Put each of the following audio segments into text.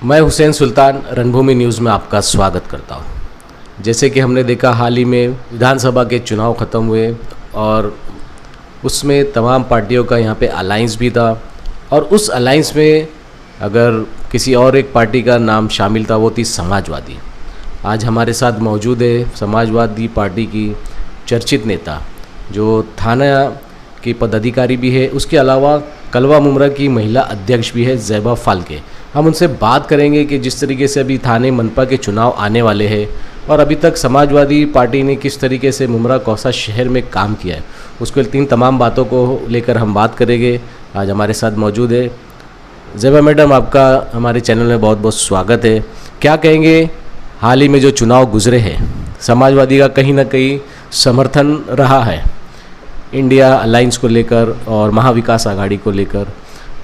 मैं हुसैन सुल्तान रणभूमि न्यूज़ में आपका स्वागत करता हूं। जैसे कि हमने देखा हाल ही में विधानसभा के चुनाव ख़त्म हुए और उसमें तमाम पार्टियों का यहां पे अलायंस भी था और उस अलायंस में अगर किसी और एक पार्टी का नाम शामिल था वो थी समाजवादी। आज हमारे साथ मौजूद है समाजवादी पार्टी की चर्चित नेता जो थाना की पदाधिकारी भी है, उसके अलावा कलवा मुमरा की महिला अध्यक्ष भी है ज़ैबा फाल्के। हम उनसे बात करेंगे कि जिस तरीके से अभी थाने मनपा के चुनाव आने वाले हैं और अभी तक समाजवादी पार्टी ने किस तरीके से मुमरा कौसा शहर में काम किया है, उसको तीन तमाम बातों को लेकर हम बात करेंगे। आज हमारे साथ मौजूद है ज़ैबा मैडम, आपका हमारे चैनल में बहुत बहुत स्वागत है। क्या कहेंगे, हाल ही में जो चुनाव गुजरे हैं समाजवादी का कहीं ना कहीं समर्थन रहा है इंडिया अलायंस को लेकर और महाविकास आघाड़ी को लेकर,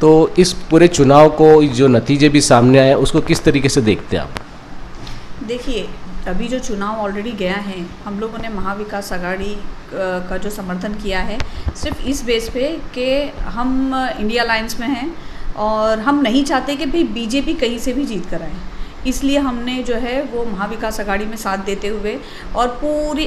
तो इस पूरे चुनाव को जो नतीजे भी सामने आए उसको किस तरीके से देखते हैं आप? देखिए, अभी जो चुनाव ऑलरेडी गया है, हम लोगों ने महाविकास आघाड़ी का जो समर्थन किया है सिर्फ इस बेस पे कि हम इंडिया अलायंस में हैं और हम नहीं चाहते कि भाई बीजेपी कहीं से भी जीत कर आए। इसलिए हमने जो है वो महाविकास आघाड़ी में साथ देते हुए और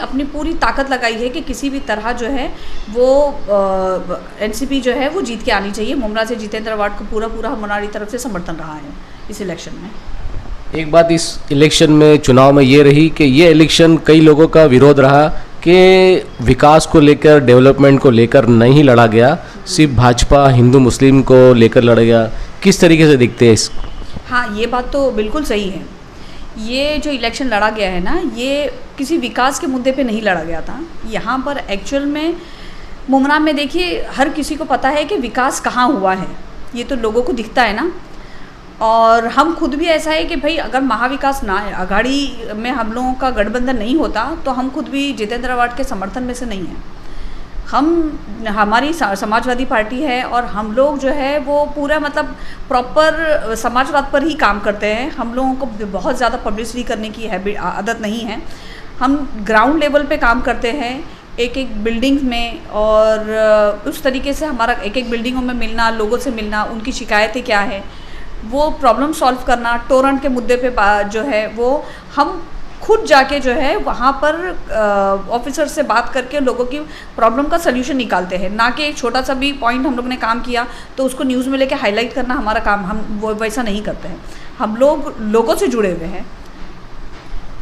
अपनी पूरी ताकत लगाई है कि किसी भी तरह जो है वो एनसीपी जो है वो जीत के आनी चाहिए। मुमरा से जितेंद्र अवार्ड को पूरा हमारी तरफ से समर्थन रहा है इस इलेक्शन में। एक बात इस इलेक्शन में चुनाव में ये रही कि ये इलेक्शन कई लोगों का विरोध रहा कि विकास को लेकर, डेवलपमेंट को लेकर नहीं लड़ा गया, सिर्फ भाजपा हिंदू मुस्लिम को लेकर लड़ा गया। किस तरीके से दिखते हैं इस? हाँ, ये बात तो बिल्कुल सही है। ये जो इलेक्शन लड़ा गया है ना, ये किसी विकास के मुद्दे पे नहीं लड़ा गया था। यहाँ पर एक्चुअल में मुमरा में देखिए हर किसी को पता है कि विकास कहाँ हुआ है, ये तो लोगों को दिखता है ना। और हम खुद भी ऐसा है कि भाई अगर महाविकास आघाड़ी में हम लोगों का गठबंधन नहीं होता तो हम खुद भी जितेंद्र अवार्ड के समर्थन में से नहीं हैं। हमारी समाजवादी पार्टी है और हम लोग जो है वो पूरा मतलब प्रॉपर समाजवाद पर ही काम करते हैं। हम लोगों को बहुत ज़्यादा पब्लिसिटी करने की आदत नहीं है। हम ग्राउंड लेवल पे काम करते हैं, एक एक बिल्डिंग्स में, और उस तरीके से हमारा एक एक बिल्डिंगों में मिलना, लोगों से मिलना, उनकी शिकायतें क्या है वो प्रॉब्लम सॉल्व करना। टोरेंट के मुद्दे पे जो है वो हम खुद जाके जो है वहाँ पर ऑफिसर से बात करके लोगों की प्रॉब्लम का सल्यूशन निकालते हैं, ना कि एक छोटा सा भी पॉइंट हम लोग ने काम किया तो उसको न्यूज़ में लेके हाईलाइट करना हमारा काम। हम वो वैसा नहीं करते हैं, हम लोग लोगों से जुड़े हुए हैं।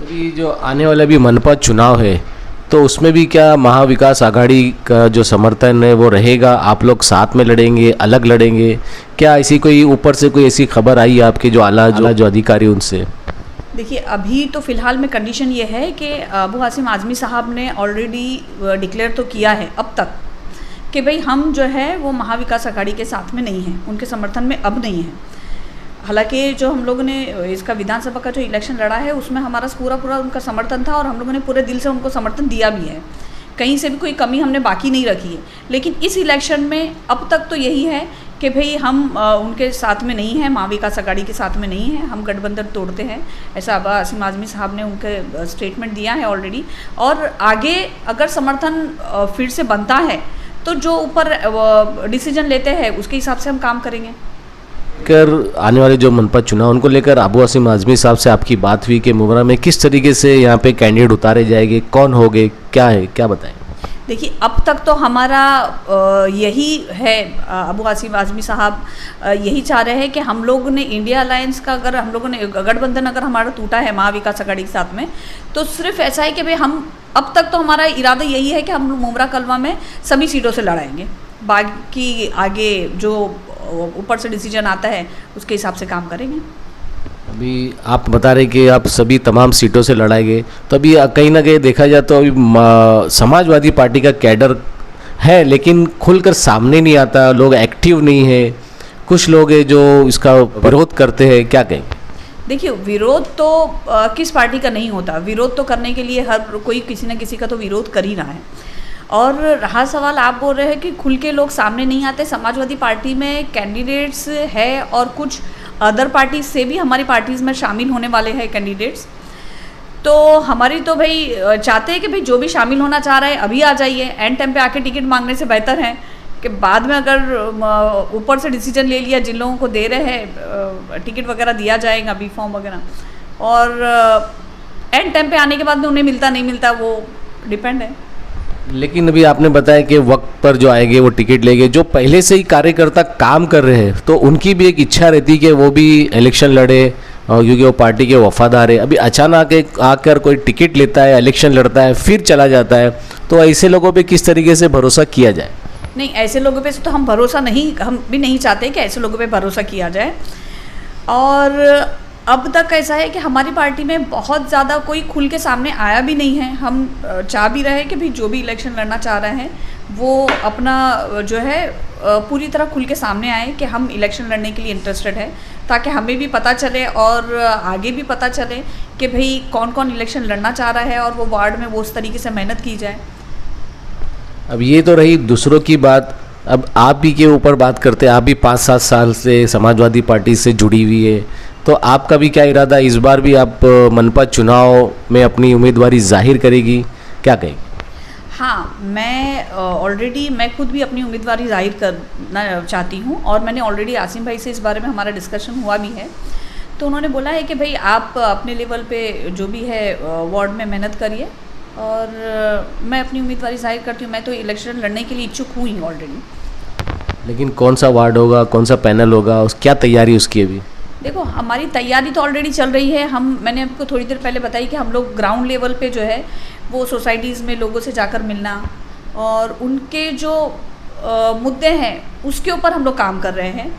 अभी जो आने वाला भी मनपा चुनाव है तो उसमें भी क्या महाविकास आघाड़ी का जो समर्थन है वो रहेगा? आप लोग साथ में लड़ेंगे, अलग लड़ेंगे? क्या ऐसी कोई ऊपर से कोई ऐसी खबर आई आपके जो आला जो अधिकारी उनसे? देखिए, अभी तो फ़िलहाल में कंडीशन ये है कि अबू हासिम आज़मी साहब ने ऑलरेडी डिक्लेयर तो किया है अब तक कि भाई हम जो है वो महाविकास आघाड़ी के साथ में नहीं हैं, उनके समर्थन में अब नहीं हैं। हालांकि जो हम लोगों ने इसका विधानसभा का जो इलेक्शन लड़ा है उसमें हमारा पूरा उनका समर्थन था और हम लोगों ने पूरे दिल से उनको समर्थन दिया भी है, कहीं से भी कोई कमी हमने बाकी नहीं रखी है। लेकिन इस इलेक्शन में अब तक तो यही है कि भाई हम उनके साथ में नहीं हैं, महाविकास आघाड़ी के साथ में नहीं हैं, हम गठबंधन तोड़ते हैं, ऐसा अबू हासिम आज़मी साहब ने उनके स्टेटमेंट दिया है ऑलरेडी। और आगे अगर समर्थन फिर से बनता है तो जो ऊपर डिसीजन लेते हैं उसके हिसाब से हम काम करेंगे। कर आने वाले जो मनपा चुनाव उनको लेकर अबू हासिम आज़मी साहब से आपकी बात हुई कि मुमरा में किस तरीके से यहाँ पे कैंडिडेट उतारे जाएंगे, कौन होंगे, क्या है, क्या बताएं? देखिए, अब तक तो हमारा यही है, अबू हासिम आज़मी साहब यही चाह रहे हैं कि हम लोग ने इंडिया अलायंस का, अगर हम लोगों ने गठबंधन अगर हमारा टूटा है महाविकास आघाड़ी के साथ में, तो सिर्फ ऐसा है कि भाई हम अब तक तो हमारा इरादा यही है कि हम मुमरा कलवा में सभी सीटों से लड़ाएंगे। बाकी आगे जो ऊपर से डिसीजन आता है उसके हिसाब से काम करेंगे। अभी आप बता रहे कि आप सभी तमाम सीटों से लड़ाएंगे, तो अभी कहीं ना कहीं देखा जाए तो अभी समाजवादी पार्टी का कैडर है लेकिन खुलकर सामने नहीं आता, लोग एक्टिव नहीं है, कुछ लोग हैं जो इसका विरोध करते हैं, क्या कहें? देखिए, विरोध तो किस पार्टी का नहीं होता, विरोध तो करने के लिए हर कोई किसी न किसी का तो विरोध कर ही रहा है। और रहा सवाल, आप बोल रहे हैं कि खुल के लोग सामने नहीं आते। समाजवादी पार्टी में कैंडिडेट्स है और कुछ अदर पार्टीज से भी हमारी पार्टीज़ में शामिल होने वाले हैं कैंडिडेट्स। तो हमारी तो भाई चाहते हैं कि भाई जो भी शामिल होना चाह रहा है अभी आ जाइए, एंड टाइम पे आके टिकट मांगने से बेहतर है कि बाद में अगर ऊपर से डिसीजन ले लिया जिन लोगों को दे रहे हैं टिकट वगैरह दिया जाएगा बी फॉर्म वगैरह, और एंड टाइम पे आने के बाद में उन्हें मिलता नहीं मिलता वो डिपेंड है। लेकिन अभी आपने बताया कि वक्त पर जो आएंगे वो टिकट लेंगे, जो पहले से ही कार्यकर्ता काम कर रहे हैं तो उनकी भी एक इच्छा रहती कि वो भी इलेक्शन लड़े, और क्योंकि वो पार्टी के वफादार है। अभी अचानक आकर कोई टिकट लेता है, इलेक्शन लड़ता है, फिर चला जाता है, तो ऐसे लोगों पे किस तरीके से भरोसा किया जाए? नहीं, ऐसे लोगों पे तो हम भी नहीं चाहते कि ऐसे लोगों पे भरोसा किया जाए। और अब तक ऐसा है कि हमारी पार्टी में बहुत ज़्यादा कोई खुल के सामने आया भी नहीं है। हम चाह भी रहे हैं कि भाई जो भी इलेक्शन लड़ना चाह रहे हैं वो अपना जो है पूरी तरह खुल के सामने आए कि हम इलेक्शन लड़ने के लिए इंटरेस्टेड है, ताकि हमें भी पता चले और आगे भी पता चले कि भाई कौन कौन इलेक्शन लड़ना चाह रहा है और वो वार्ड में वो उस तरीके से मेहनत की जाए। अब ये तो रही दूसरों की बात, अब आप भी के ऊपर बात करते हैं। आप भी 5-7 साल से समाजवादी पार्टी से जुड़ी हुई है, तो आपका भी क्या इरादा, इस बार भी आप मनपा चुनाव में अपनी उम्मीदवारी जाहिर करेगी, क्या कहेगी? हाँ, मैं खुद भी अपनी उम्मीदवारी जाहिर करना चाहती हूँ, और मैंने ऑलरेडी आसिम भाई से इस बारे में हमारा डिस्कशन हुआ भी है। तो उन्होंने बोला है कि भाई आप अपने लेवल पे जो भी है वार्ड में मेहनत करिए, और मैं अपनी उम्मीदवारी जाहिर करती हूँ। मैं तो इलेक्शन लड़ने के लिए इच्छुक हूँ ही ऑलरेडी। लेकिन कौन सा वार्ड होगा, कौन सा पैनल होगा, क्या तैयारी उसकी अभी? देखो, हमारी तैयारी तो ऑलरेडी चल रही है। मैंने आपको थोड़ी देर पहले बताई कि हम लोग ग्राउंड लेवल पे जो है वो सोसाइटीज़ में लोगों से जाकर मिलना और उनके जो मुद्दे हैं उसके ऊपर हम लोग काम कर रहे हैं।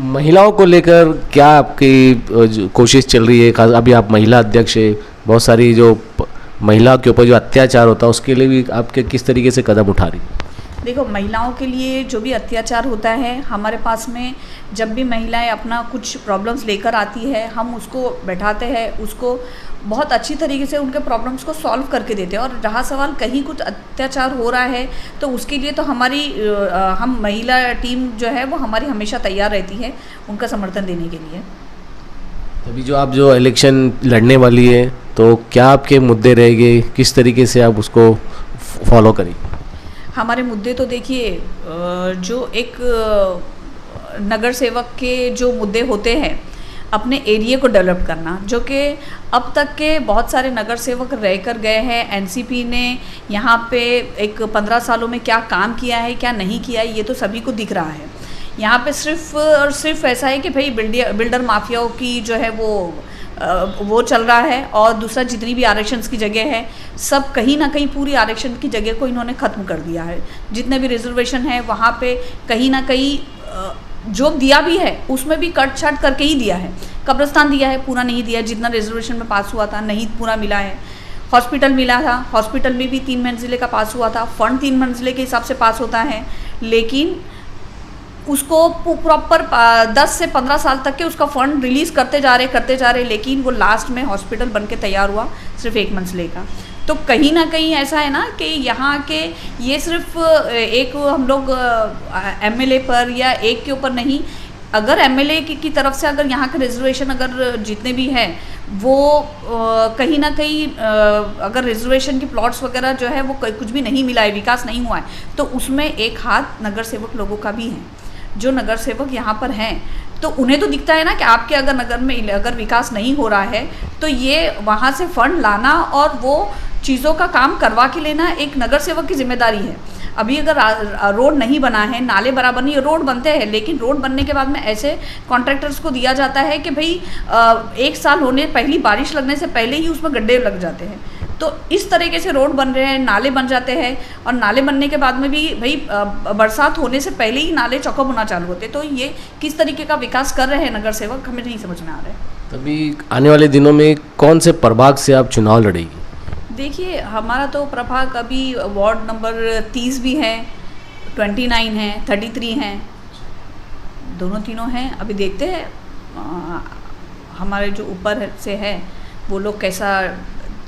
महिलाओं को लेकर क्या आपकी कोशिश चल रही है? अभी आप महिला अध्यक्ष है, बहुत सारी जो महिला के ऊपर जो अत्याचार होता है उसके लिए भी आपके किस तरीके से कदम उठा रही है? देखो, महिलाओं के लिए जो भी अत्याचार होता है, हमारे पास में जब भी महिलाएं अपना कुछ प्रॉब्लम्स लेकर आती है, हम उसको बैठाते हैं, उसको बहुत अच्छी तरीके से उनके प्रॉब्लम्स को सॉल्व करके देते हैं। और रहा सवाल कहीं कुछ अत्याचार हो रहा है तो उसके लिए तो हम महिला टीम जो है वो हमारी हमेशा तैयार रहती है उनका समर्थन देने के लिए। अभी जो इलेक्शन लड़ने वाली है तो क्या आपके मुद्दे रहेंगे, किस तरीके से आप उसको फॉलो करेंगे? हमारे मुद्दे तो देखिए, जो एक नगर सेवक के जो मुद्दे होते हैं, अपने एरिया को डेवलप करना, जो कि अब तक के बहुत सारे नगर सेवक रह कर गए हैं। एनसीपी ने यहाँ पे एक 15 सालों में क्या काम किया है, क्या नहीं किया है, ये तो सभी को दिख रहा है। यहाँ पे सिर्फ और सिर्फ ऐसा है कि भाई बिल्डर माफियाओं की जो है वो चल रहा है, और दूसरा जितनी भी आरक्षण की जगह है सब कहीं ना कहीं पूरी आरक्षण की जगह को इन्होंने ख़त्म कर दिया है। जितने भी रिजर्वेशन है वहाँ पे कहीं ना कहीं जो दिया भी है उसमें भी कट छाट करके ही दिया है। कब्रिस्तान दिया है, पूरा नहीं दिया। जितना रिजर्वेशन में पास हुआ था नहीं पूरा मिला है। हॉस्पिटल मिला था, हॉस्पिटल में भी 3 मंजिले का पास हुआ था। फंड 3 मंजिले के हिसाब से पास होता है, लेकिन उसको प्रॉपर 10 से 15 साल तक के उसका फंड रिलीज़ करते जा रहे, लेकिन वो लास्ट में हॉस्पिटल बन के तैयार हुआ सिर्फ 1 मंजिले का। तो कहीं ना कहीं ऐसा है ना कि यहाँ के ये सिर्फ एक हम लोग एमएलए पर या एक के ऊपर नहीं, अगर एमएलए की तरफ से अगर यहाँ के रिजर्वेशन अगर जितने भी हैं वो कहीं ना कहीं अगर रिजर्वेशन की प्लॉट्स वगैरह जो है वो कुछ भी नहीं मिला है, विकास नहीं हुआ है, तो उसमें एक हाथ नगर सेवक लोगों का भी है। जो नगर सेवक यहाँ पर हैं तो उन्हें तो दिखता है ना कि आपके अगर नगर में अगर विकास नहीं हो रहा है तो ये वहाँ से फंड लाना और वो चीज़ों का काम करवा के लेना एक नगर सेवक की जिम्मेदारी है। अभी अगर रोड नहीं बना है, नाले बराबर नहीं, रोड बनते हैं, लेकिन रोड बनने के बाद में ऐसे कॉन्ट्रैक्टर्स को दिया जाता है कि भाई 1 साल होने पहली बारिश लगने से पहले ही उसमें गड्ढे लग जाते हैं। तो इस तरीके से रोड बन रहे हैं, नाले बन जाते हैं, और नाले बनने के बाद में भी भाई बरसात होने से पहले ही नाले चौका होना चालू होते हैं। तो ये किस तरीके का विकास कर रहे हैं नगर सेवक, हमें नहीं समझ में आ रहा है। तभी आने वाले दिनों में कौन से प्रभाग से आप चुनाव लड़ेगी? देखिए, हमारा तो प्रभाग अभी वार्ड नंबर 30 भी है, 29 है, 33 हैं, तीनों हैं। अभी देखते हैं हमारे जो ऊपर से है वो लोग कैसा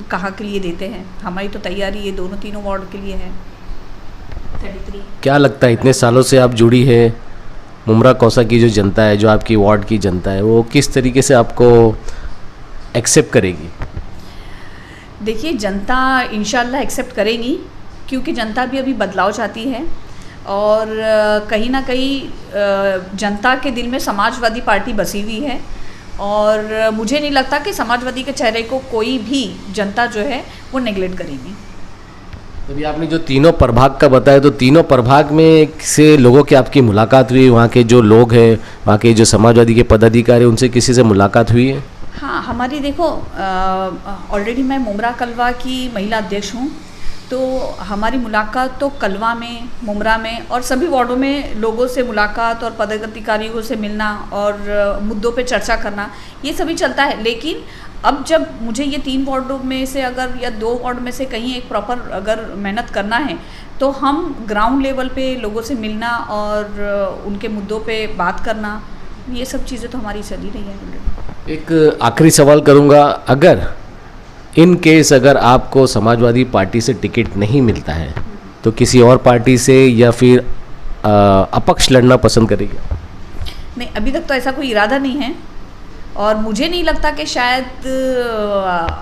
कहाँ के लिए देते हैं। हमारी तो तैयारी ये तीनों वार्ड के लिए है। 33। क्या लगता है इतने सालों से आप जुड़ी है, मुमरा कौसा की जो जनता है, जो आपकी वार्ड की जनता है, वो किस तरीके से आपको एक्सेप्ट करेगी? देखिए, जनता इंशाल्लाह एक्सेप्ट करेगी, क्योंकि जनता भी अभी बदलाव चाहती है और कहीं ना कहीं जनता के दिल में समाजवादी पार्टी बसी हुई है और मुझे नहीं लगता कि समाजवादी के चेहरे को कोई भी जनता जो है वो नेगलेक्ट करेगी। अभी आपने जो तीनों प्रभाग का बताया, तो तीनों प्रभाग में से लोगों की आपकी मुलाकात हुई? वहाँ के जो लोग हैं, वहाँ के जो समाजवादी के पदाधिकारी, उनसे किसी से मुलाकात हुई है? हाँ, हमारी देखो ऑलरेडी मैं मुमरा कलवा की महिला अध्यक्ष हूँ, तो हमारी मुलाकात तो कलवा में, मुमरा में और सभी वार्डों में लोगों से मुलाकात और पदाधिकारियों से मिलना और मुद्दों पे चर्चा करना, ये सभी चलता है। लेकिन अब जब मुझे ये 3 वार्डों में से अगर या 2 वार्ड में से कहीं एक प्रॉपर अगर मेहनत करना है, तो हम ग्राउंड लेवल पे लोगों से मिलना और उनके मुद्दों पे बात करना, ये सब चीज़ें तो हमारी चली रही है। एक आखिरी सवाल करूँगा, अगर इन केस अगर आपको समाजवादी पार्टी से टिकट नहीं मिलता है तो किसी और पार्टी से या फिर अपक्ष लड़ना पसंद करेगी? नहीं, अभी तक तो ऐसा कोई इरादा नहीं है और मुझे नहीं लगता कि शायद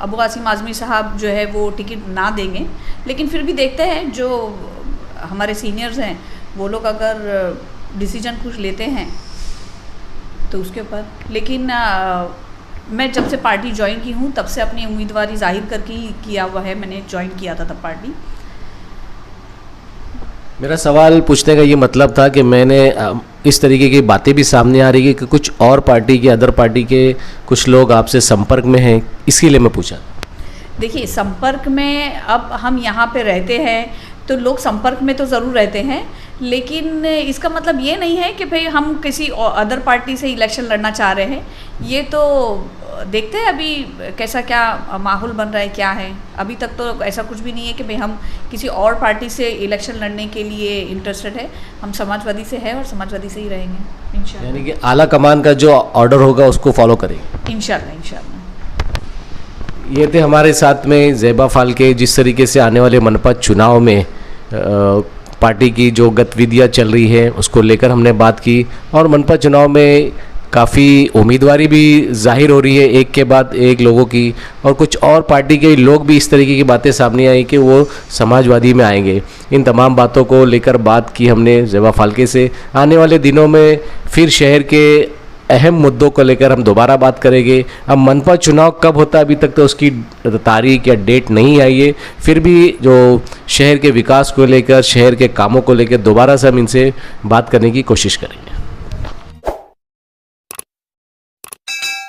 अबू आसिम आज़मी साहब जो है वो टिकट ना देंगे, लेकिन फिर भी देखते हैं जो हमारे सीनियर्स हैं वो लोग अगर डिसीजन कुछ लेते हैं तो उसके ऊपर। लेकिन मैं जब से पार्टी ज्वाइन की हूँ तब से अपनी उम्मीदवारी जाहिर करके ही किया हुआ है, मैंने ज्वाइन किया था तब पार्टी। मेरा सवाल पूछने का ये मतलब था कि मैंने इस तरीके की बातें भी सामने आ रही है कि कुछ और पार्टी के, अदर पार्टी के कुछ लोग आपसे संपर्क में हैं, इसके लिए मैं पूछा। देखिए, संपर्क में अब हम यहाँ पे रहते हैं तो लोग संपर्क में तो ज़रूर रहते हैं, लेकिन इसका मतलब ये नहीं है कि भाई हम किसी अदर पार्टी से इलेक्शन लड़ना चाह रहे हैं। ये तो देखते हैं अभी कैसा क्या माहौल बन रहा है, क्या है। अभी तक तो ऐसा कुछ भी नहीं है कि भाई हम किसी और पार्टी से इलेक्शन लड़ने के लिए इंटरेस्टेड है। हम समाजवादी से है और समाजवादी से ही रहेंगे इंशाल्लाह। यानी कि आला कमान का जो ऑर्डर होगा उसको फॉलो करेंगे इंशाल्लाह। इंशाल्लाह। ये थे हमारे साथ में ज़ेबा फाल्के। जिस तरीके से आने वाले मनपा चुनाव में पार्टी की जो गतिविधियाँ चल रही है उसको लेकर हमने बात की और मनपा चुनाव में काफ़ी उम्मीदवारी भी जाहिर हो रही है एक के बाद एक लोगों की, और कुछ और पार्टी के लोग भी इस तरीके की बातें सामने आई कि वो समाजवादी में आएंगे। इन तमाम बातों को लेकर बात की हमने ज़ेबा फाल्के से। आने वाले दिनों में फिर शहर के अहम मुद्दों को लेकर हम दोबारा बात करेंगे। अब मनपा चुनाव कब होता है अभी तक तो उसकी तारीख या डेट नहीं आई है, फिर भी जो शहर के विकास को लेकर, शहर के कामों को लेकर दोबारा से हम इनसे बात करने की कोशिश करेंगे।